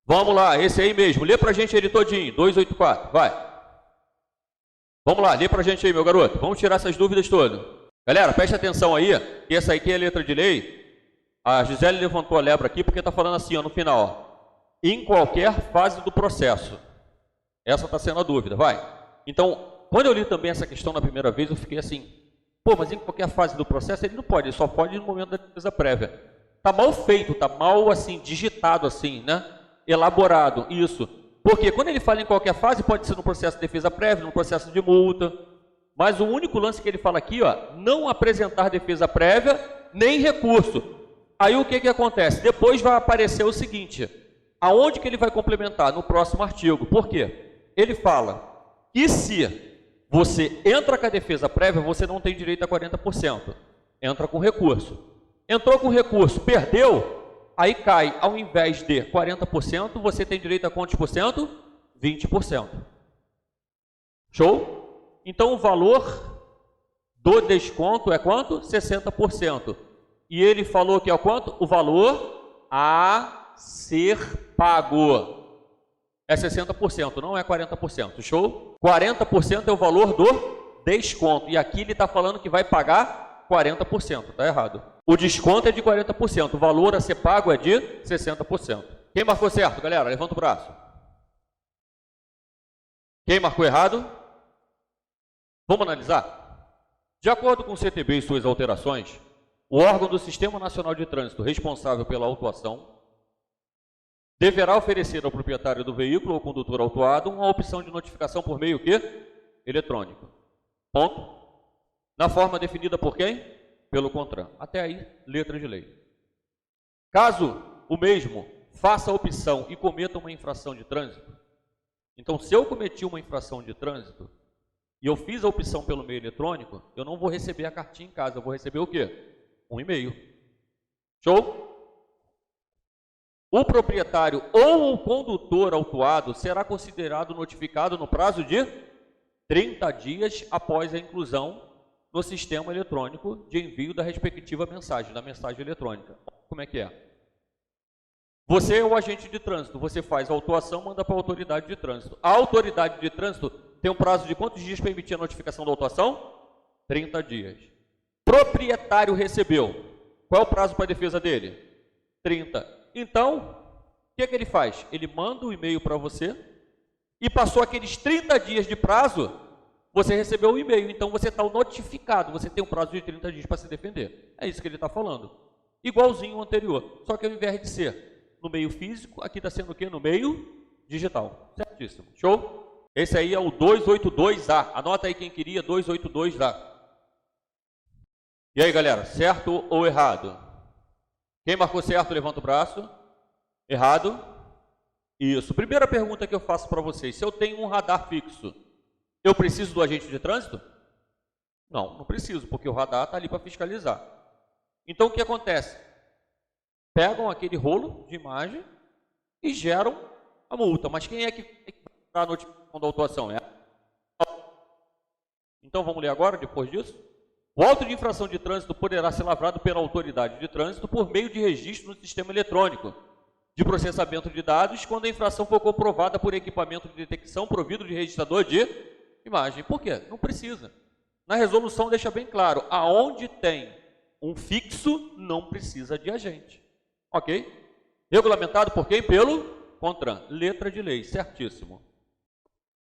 Vamos lá, esse aí mesmo. Lê pra gente ele todinho, 284, vai. Vamos lá, lê pra gente aí, meu garoto. Vamos tirar essas dúvidas todas. Galera, preste atenção aí, que essa aqui é a letra de lei. A Gisele levantou a lebre aqui porque está falando assim, ó, no final. Ó, em qualquer fase do processo. Essa está sendo a dúvida, vai. Então, quando eu li também essa questão na primeira vez, eu fiquei assim, pô, mas em qualquer fase do processo ele não pode, ele só pode no momento da defesa prévia. Está mal feito, está mal, assim, digitado assim, né? Elaborado, isso. Porque quando ele fala em qualquer fase, pode ser no processo de defesa prévia, no processo de multa. Mas o único lance que ele fala aqui, ó, não apresentar defesa prévia, nem recurso. Aí o que acontece? Depois vai aparecer o seguinte, aonde que ele vai complementar? No próximo artigo. Por quê? Ele fala que se você entra com a defesa prévia, você não tem direito a 40%. Entra com recurso. Entrou com recurso, perdeu, aí cai, ao invés de 40%, você tem direito a quantos por cento? 20%. Show? Então o valor do desconto é quanto? 60%. E ele falou que é quanto? O valor a ser pago. É 60%, não é 40%. Show? 40% é o valor do desconto. E aqui ele está falando que vai pagar 40%. Está errado. O desconto é de 40%. O valor a ser pago é de 60%. Quem marcou certo, galera? Levanta o braço. Quem marcou errado? Vamos analisar? De acordo com o CTB e suas alterações, o órgão do Sistema Nacional de Trânsito responsável pela autuação deverá oferecer ao proprietário do veículo ou condutor autuado uma opção de notificação por meio que? Eletrônico. Ponto. Na forma definida por quem? Pelo CONTRAN. Até aí, letra de lei. Caso o mesmo faça a opção e cometa uma infração de trânsito, então se eu cometi uma infração de trânsito e eu fiz a opção pelo meio eletrônico, eu não vou receber a cartinha em casa, eu vou receber o quê? Um e-mail. Show? O proprietário ou o condutor autuado será considerado notificado no prazo de 30 dias após a inclusão no sistema eletrônico de envio da respectiva mensagem, da mensagem eletrônica. Como é que é? Você é o agente de trânsito, você faz a autuação, manda para a autoridade de trânsito. A autoridade de trânsito tem um prazo de quantos dias para emitir a notificação da autuação? 30 dias. Proprietário recebeu. Qual é o prazo para a defesa dele? 30. Então, o que ele faz? Ele manda um e-mail para você e passou aqueles 30 dias de prazo, você recebeu o e-mail, então você está notificado, você tem um prazo de 30 dias para se defender. É isso que ele está falando. Igualzinho ao anterior, só que ao invés de ser no meio físico, aqui está sendo o quê? No meio digital. Certíssimo. Show? Esse aí é o 282A. Anota aí quem queria, 282A. E aí, galera, certo ou errado? Quem marcou certo, levanta o braço. Errado? Isso. Primeira pergunta que eu faço para vocês. Se eu tenho um radar fixo, eu preciso do agente de trânsito? Não, não preciso, porque o radar está ali para fiscalizar. Então, o que acontece? Pegam aquele rolo de imagem e geram a multa. Mas quem é que dá a notificação da autuação? Então, vamos ler agora, depois disso? O auto de infração de trânsito poderá ser lavrado pela autoridade de trânsito por meio de registro no sistema eletrônico de processamento de dados quando a infração for comprovada por equipamento de detecção provido de registrador de imagem. Por quê? Não precisa. Na resolução deixa bem claro, aonde tem um fixo, não precisa de agente. Ok? Regulamentado por quem? Pelo CONTRAN. Letra de lei, certíssimo.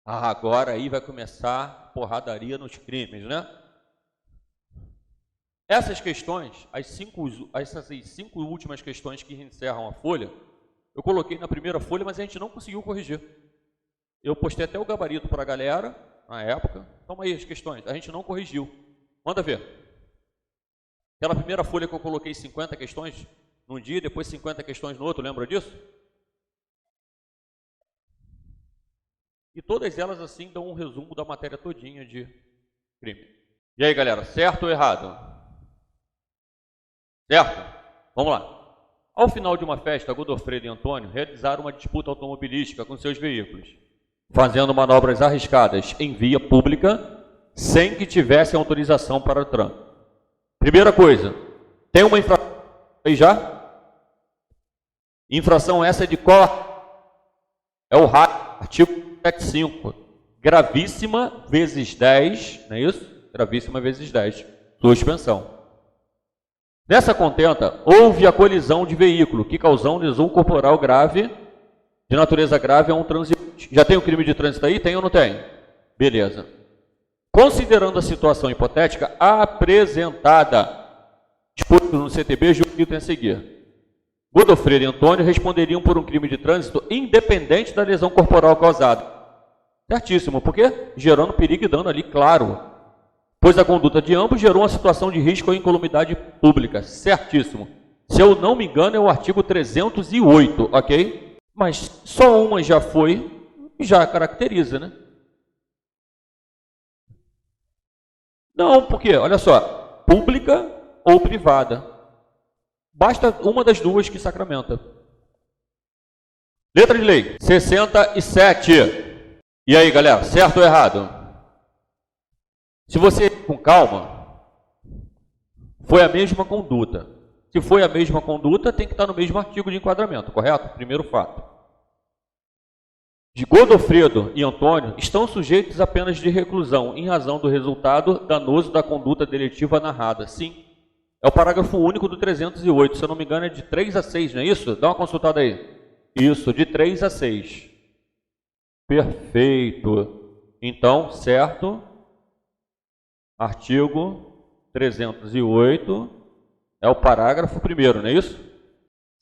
Ah, agora aí vai começar porradaria nos crimes, né? Essas questões, essas 5 últimas questões que encerram a folha, eu coloquei na primeira folha, mas a gente não conseguiu corrigir. Eu postei até o gabarito para a galera, na época. Toma aí as questões, a gente não corrigiu. Manda ver. Aquela primeira folha que eu coloquei 50 questões num dia, depois 50 questões no outro, lembra disso? E todas elas assim dão um resumo da matéria todinha de crime. E aí, galera, certo ou errado? Certo? Vamos lá. Ao final de uma festa, Godofredo e Antônio realizaram uma disputa automobilística com seus veículos, fazendo manobras arriscadas em via pública sem que tivessem autorização para o trânsito. Primeira coisa, tem uma infração aí já? Infração essa é de qual? É o artigo 75. Gravíssima vezes 10, não é isso? Gravíssima vezes 10. Suspensão. Nessa contenta, houve a colisão de veículo que causou lesão corporal grave, de natureza grave a um transeunte. Já tem o crime de trânsito aí? Tem ou não tem? Beleza. Considerando a situação hipotética apresentada, disposto no CTB, julgo a seguir. Godofredo e Antônio responderiam por um crime de trânsito independente da lesão corporal causada. Certíssimo, porque gerando perigo e dano ali, claro. Pois a conduta de ambos gerou uma situação de risco ou incolumidade pública. Certíssimo. Se eu não me engano, é o artigo 308, ok? Mas só uma já foi e já caracteriza, né? Não, porque, olha só, pública ou privada. Basta uma das duas que sacramenta. Letra de lei, 67. E aí, galera, certo ou errado? Se você, com calma, foi a mesma conduta. Se foi a mesma conduta, tem que estar no mesmo artigo de enquadramento, correto? Primeiro fato. De Godofredo e Antônio estão sujeitos a penas de reclusão em razão do resultado danoso da conduta deletiva narrada. Sim, é o parágrafo único do 308. Se eu não me engano, é de 3 a 6, não é isso? Dá uma consultada aí. Isso, de 3 a 6. Perfeito. Então, certo. Artigo 308 é o parágrafo primeiro, não é isso?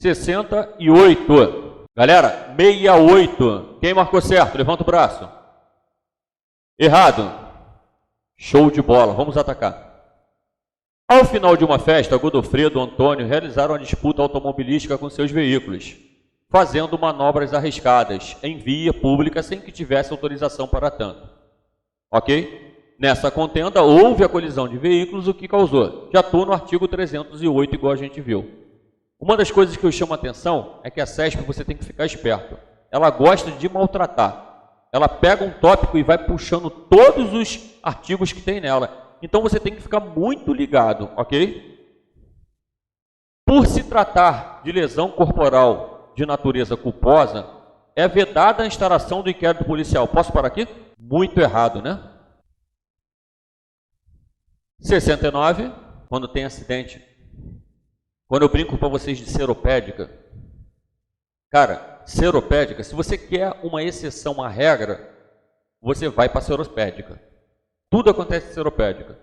68. Galera, 68. Quem marcou certo? Levanta o braço. Errado. Show de bola. Vamos atacar. Ao final de uma festa, Godofredo e Antônio realizaram uma disputa automobilística com seus veículos, fazendo manobras arriscadas em via pública sem que tivesse autorização para tanto. Ok? Nessa contenda, houve a colisão de veículos, o que causou? Já estou no artigo 308, igual a gente viu. Uma das coisas que eu chamo a atenção é que a CESP, você tem que ficar esperto. Ela gosta de maltratar. Ela pega um tópico e vai puxando todos os artigos que tem nela. Então, você tem que ficar muito ligado, ok? Por se tratar de lesão corporal de natureza culposa, é vedada a instauração do inquérito policial. Posso parar aqui? Muito errado, né? 69, quando tem acidente. Quando eu brinco para vocês de seropédica, cara, seropédica, se você quer uma exceção à regra, você vai para seropédica. Tudo acontece em seropédica.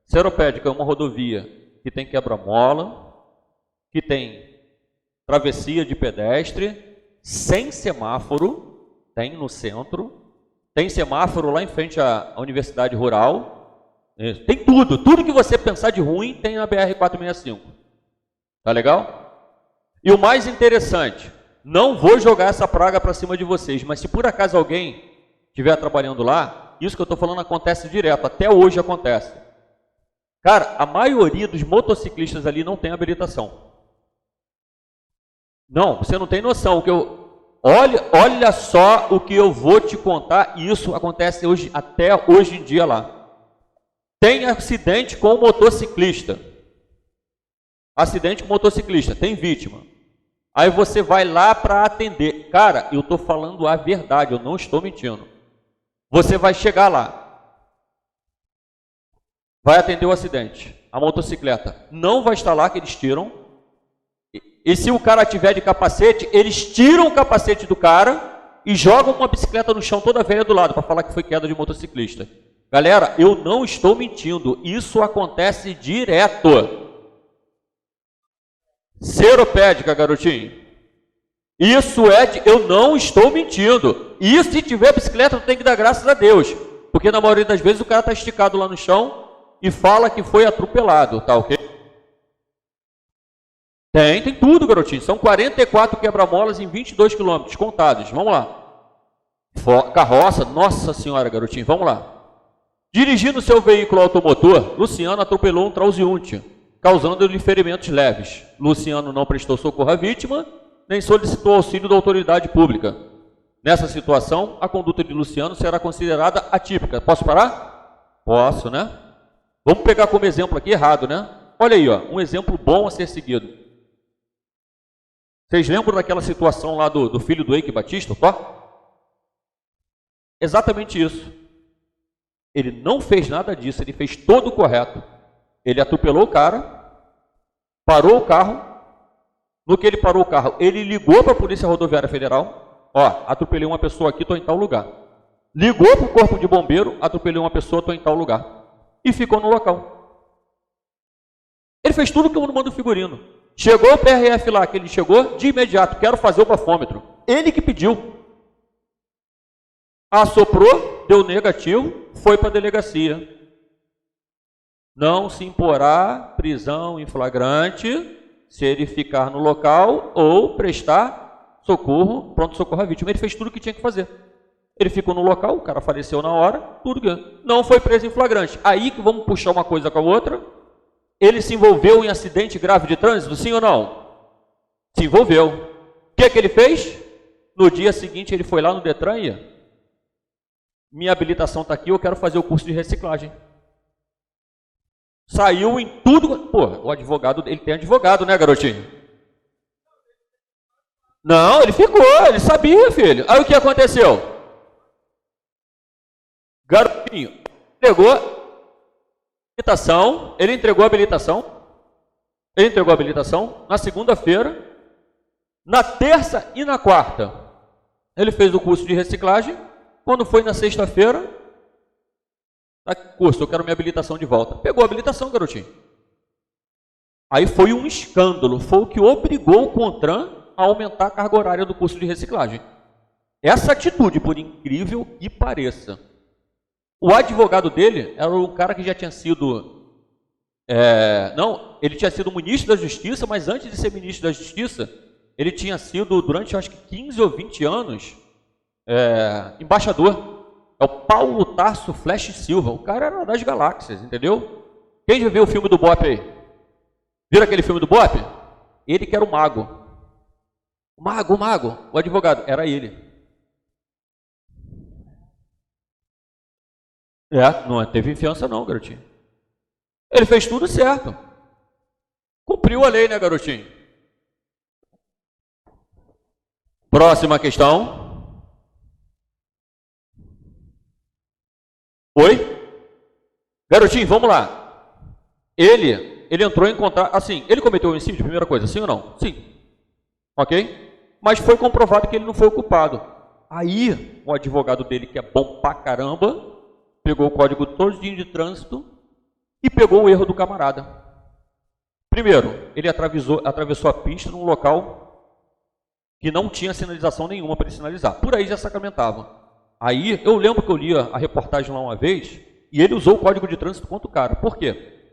Seropédica é uma rodovia que tem quebra-mola, que tem travessia de pedestre, sem semáforo, tem no centro, tem semáforo lá em frente à Universidade Rural. Tem tudo, tudo que você pensar de ruim tem na BR-465. Tá legal? E o mais interessante, não vou jogar essa praga para cima de vocês, mas se por acaso alguém estiver trabalhando lá, isso que eu estou falando acontece direto, até hoje acontece. Cara, a maioria dos motociclistas ali não tem habilitação. Não, você não tem noção. Olha só o que eu vou te contar, e isso acontece hoje, até hoje em dia lá. Tem acidente com motociclista. Acidente com motociclista, tem vítima. Aí você vai lá para atender. Cara, eu estou falando a verdade, eu não estou mentindo. Você vai chegar lá, vai atender o acidente. A motocicleta não vai estar lá, que eles tiram. E se o cara tiver de capacete, eles tiram o capacete do cara e jogam uma bicicleta no chão toda velha do lado, para falar que foi queda de motociclista. Galera, eu não estou mentindo, isso acontece direto. Seropédica, garotinho. Isso eu não estou mentindo. E se tiver bicicleta, tem que dar graças a Deus. Porque na maioria das vezes o cara está esticado lá no chão e fala que foi atropelado, tá ok? Tem tudo, garotinho. São 44 quebra-molas em 22 quilômetros contados. Vamos lá. Carroça, nossa senhora, garotinho, vamos lá. Dirigindo seu veículo automotor, Luciano atropelou um transeunte, causando-lhe ferimentos leves. Luciano não prestou socorro à vítima, nem solicitou auxílio da autoridade pública. Nessa situação, a conduta de Luciano será considerada atípica. Posso parar? Posso, né? Vamos pegar como exemplo aqui errado, né? Olha aí, ó, um exemplo bom a ser seguido. Vocês lembram daquela situação lá do filho do Eike Batista, tá? Exatamente isso. Ele não fez nada disso, ele fez todo o correto. Ele atropelou o cara, parou o carro. No que ele parou o carro, ele ligou para a Polícia Rodoviária Federal. Ó, atropelei uma pessoa aqui, estou em tal lugar. Ligou para o Corpo de Bombeiro, atropelei uma pessoa, estou em tal lugar. E ficou no local. Ele fez tudo que eu não mando figurino. Chegou o PRF lá, que ele chegou, de imediato, quero fazer o bafômetro. Ele que pediu. Assoprou, deu negativo, foi para a delegacia. Não se imporá prisão em flagrante se ele ficar no local ou prestar socorro, pronto-socorro à vítima. Ele fez tudo o que tinha que fazer. Ele ficou no local, o cara faleceu na hora, tudo ganhou. Não foi preso em flagrante. Aí que vamos puxar uma coisa com a outra. Ele se envolveu em acidente grave de trânsito, sim ou não? Se envolveu. O que ele fez? No dia seguinte ele foi lá no Detran e minha habilitação está aqui, eu quero fazer o curso de reciclagem. Saiu em tudo. Pô, o advogado, ele tem advogado, né, garotinho? Não, ele ficou, ele sabia, filho. Aí o que aconteceu? Garotinho entregou habilitação, ele entregou a habilitação na segunda-feira, na terça e na quarta. Ele fez o curso de reciclagem. Quando foi na sexta-feira, curso, eu quero minha habilitação de volta. Pegou a habilitação, garotinho. Aí foi um escândalo, foi o que obrigou o CONTRAN a aumentar a carga horária do curso de reciclagem. Essa atitude, por incrível que pareça. O advogado dele era um cara que já tinha sido... ele tinha sido ministro da Justiça, mas antes de ser ministro da Justiça, ele tinha sido, durante acho que 15 ou 20 anos, embaixador. É o Paulo Tarso Flash Silva. O cara era das galáxias, entendeu? Quem já viu o filme do Bop aí? Viram aquele filme do Bop? Ele que era o mago. O mago. O advogado. Era ele. Não teve fiança não, garotinho. Ele fez tudo certo. Cumpriu a lei, né, garotinho? Próxima questão. Oi? Garotinho, vamos lá. Ele entrou em contato, assim, ele cometeu homicídio, primeira coisa, sim ou não? Sim. Ok? Mas foi comprovado que ele não foi o culpado. Aí, o advogado dele, que é bom pra caramba, pegou o código todinho de trânsito e pegou o erro do camarada. Primeiro, ele atravessou a pista num local que não tinha sinalização nenhuma para ele sinalizar. Por aí já sacramentava. Aí, eu lembro que eu li a reportagem lá uma vez, e ele usou o código de trânsito contra o cara. Por quê?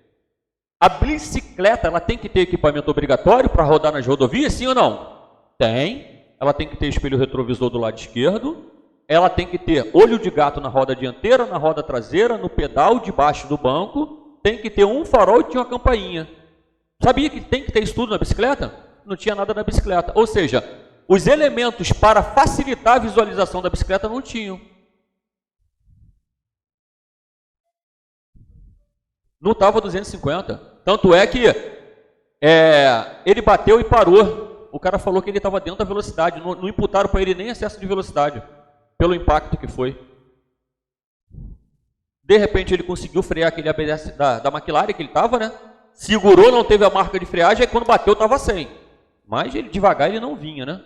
A bicicleta, ela tem que ter equipamento obrigatório para rodar nas rodovias, sim ou não? Tem. Ela tem que ter espelho retrovisor do lado esquerdo, ela tem que ter olho de gato na roda dianteira, na roda traseira, no pedal, debaixo do banco, tem que ter um farol e tinha uma campainha. Sabia que tem que ter isso tudo na bicicleta? Não tinha nada na bicicleta. Ou seja, os elementos para facilitar a visualização da bicicleta não tinham. Não estava 250. Tanto é que ele bateu e parou. O cara falou que ele estava dentro da velocidade. Não imputaram para ele nem excesso de velocidade, pelo impacto que foi. De repente ele conseguiu frear aquele ABS da McLaren que ele estava, né? Segurou, não teve a marca de freagem, aí quando bateu estava 100. Mas ele devagar ele não vinha, né?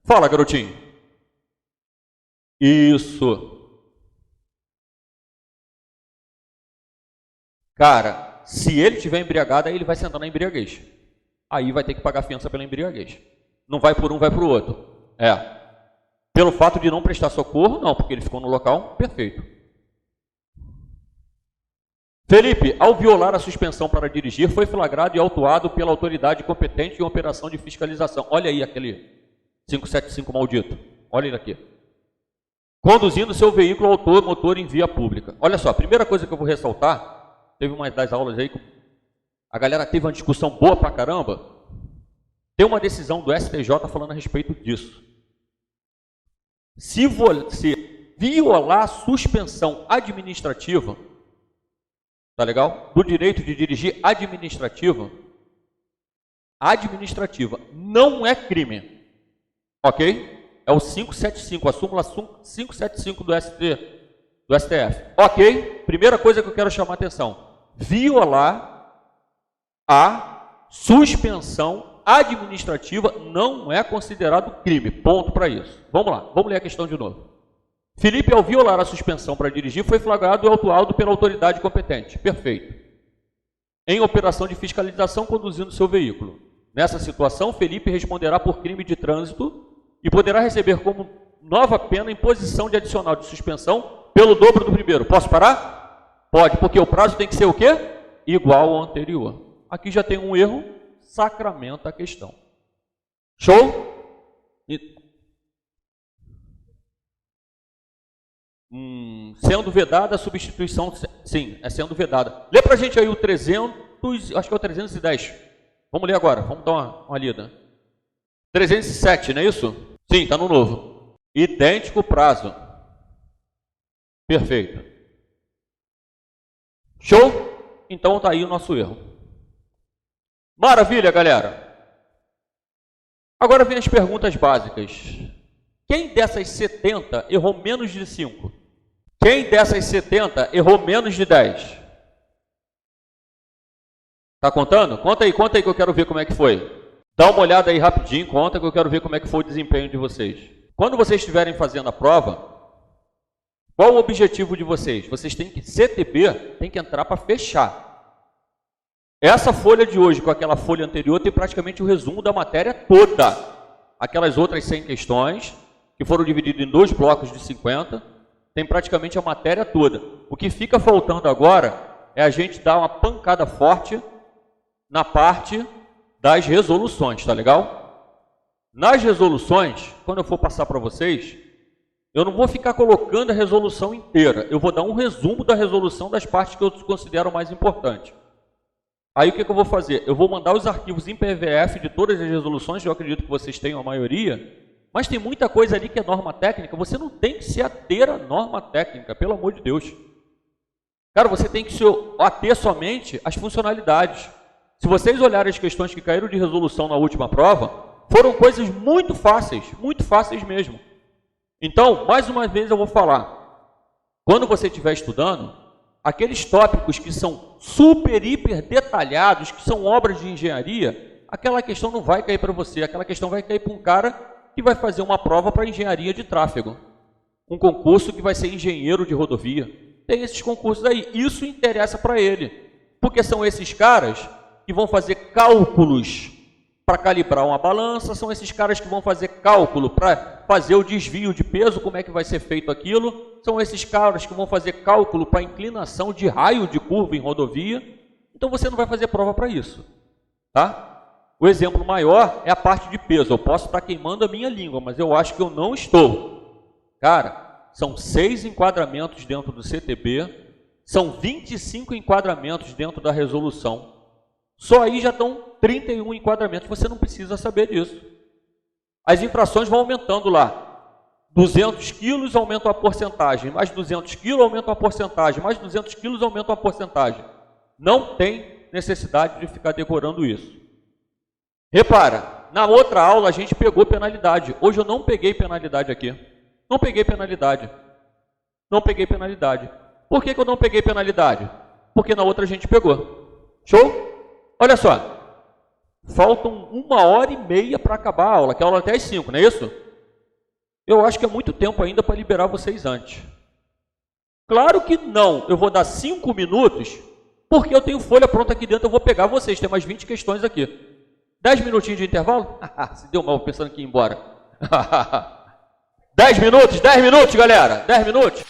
Fala, garotinho. Isso. Cara, se ele tiver embriagado, aí ele vai sentar na embriaguez. Aí vai ter que pagar fiança pela embriaguez. Não vai por um, vai para o outro. Pelo fato de não prestar socorro, não, porque ele ficou no local, perfeito. Felipe, ao violar a suspensão para dirigir, foi flagrado e autuado pela autoridade competente em operação de fiscalização. Olha aí aquele 575 maldito. Olha ele aqui. Conduzindo seu veículo automotor em via pública. Olha só, a primeira coisa que eu vou ressaltar, teve uma das aulas aí, a galera teve uma discussão boa pra caramba, tem uma decisão do STJ falando a respeito disso. Se você violar a suspensão administrativa, Tá legal? Do direito de dirigir administrativa. Administrativa não é crime. Ok? É o 575, a súmula 575 do STF. Ok? Primeira coisa que eu quero chamar a atenção. Violar a suspensão administrativa não é considerado crime. Ponto para isso. Vamos lá, vamos ler a questão de novo. Felipe, ao violar a suspensão para dirigir, foi flagrado e autuado pela autoridade competente. Perfeito. Em operação de fiscalização conduzindo seu veículo. Nessa situação, Felipe responderá por crime de trânsito e poderá receber como nova pena imposição de adicional de suspensão pelo dobro do primeiro. Posso parar? Pode, porque o prazo tem que ser o quê? Igual ao anterior. Aqui já tem um erro, sacramenta a questão. Show? Sendo vedada a substituição, sim, é sendo vedada. Lê pra gente aí o 300, acho que é o 310. Vamos ler agora, vamos dar uma lida. 307, não é isso? Sim, está no novo. Idêntico prazo. Perfeito. Show? Então está aí o nosso erro. Maravilha, galera. Agora vem as perguntas básicas. Quem dessas 70 errou menos de 5? Quem dessas 70 errou menos de 10? Tá contando? Conta aí que eu quero ver como é que foi. Dá uma olhada aí rapidinho, conta que eu quero ver como é que foi o desempenho de vocês. Quando vocês estiverem fazendo a prova, qual o objetivo de vocês? Vocês têm que, CTB, tem que entrar para fechar. Essa folha de hoje com aquela folha anterior tem praticamente o resumo da matéria toda. Aquelas outras 100 questões, que foram divididas em 2 blocos de 50, tem praticamente a matéria toda. O que fica faltando agora é a gente dar uma pancada forte na parte das resoluções, tá legal? Nas resoluções, quando eu for passar para vocês, eu não vou ficar colocando a resolução inteira, eu vou dar um resumo da resolução das partes que eu considero mais importantes. Aí o que eu vou fazer? Eu vou mandar os arquivos em PDF de todas as resoluções, eu acredito que vocês tenham a maioria, mas tem muita coisa ali que é norma técnica, você não tem que se ater à norma técnica, pelo amor de Deus. Cara, você tem que se ater somente às funcionalidades. Se vocês olharem as questões que caíram de resolução na última prova, foram coisas muito fáceis mesmo. Então, mais uma vez eu vou falar, quando você estiver estudando, aqueles tópicos que são super, hiper detalhados, que são obras de engenharia, aquela questão não vai cair para você, aquela questão vai cair para um cara que vai fazer uma prova para engenharia de tráfego, um concurso que vai ser engenheiro de rodovia. Tem esses concursos aí, isso interessa para ele, porque são esses caras que vão fazer cálculos para calibrar uma balança, são esses caras que vão fazer cálculo para fazer o desvio de peso, como é que vai ser feito aquilo, são esses caras que vão fazer cálculo para inclinação de raio de curva em rodovia, então você não vai fazer prova para isso, tá? O exemplo maior é a parte de peso, eu posso estar queimando a minha língua, mas eu acho que eu não estou. Cara, são 6 enquadramentos dentro do CTB, são 25 enquadramentos dentro da resolução, só aí já estão 31 enquadramentos, você não precisa saber disso. As infrações vão aumentando lá. 200 quilos aumenta a porcentagem, mais 200 quilos aumenta a porcentagem, mais 200 quilos aumenta a porcentagem. Não tem necessidade de ficar decorando isso. Repara, na outra aula a gente pegou penalidade. Hoje eu não peguei penalidade aqui. Não peguei penalidade. Não peguei penalidade. Por que eu não peguei penalidade? Porque na outra a gente pegou. Show? Olha só, faltam 1h30 para acabar a aula, que a aula até às 5, não é isso? Eu acho que é muito tempo ainda para liberar vocês antes. Claro que não, eu vou dar 5 minutos, porque eu tenho folha pronta aqui dentro, eu vou pegar vocês, tem mais 20 questões aqui. 10 minutinhos de intervalo? Se deu mal pensando que ia embora. 10 minutos, galera, 10 minutos.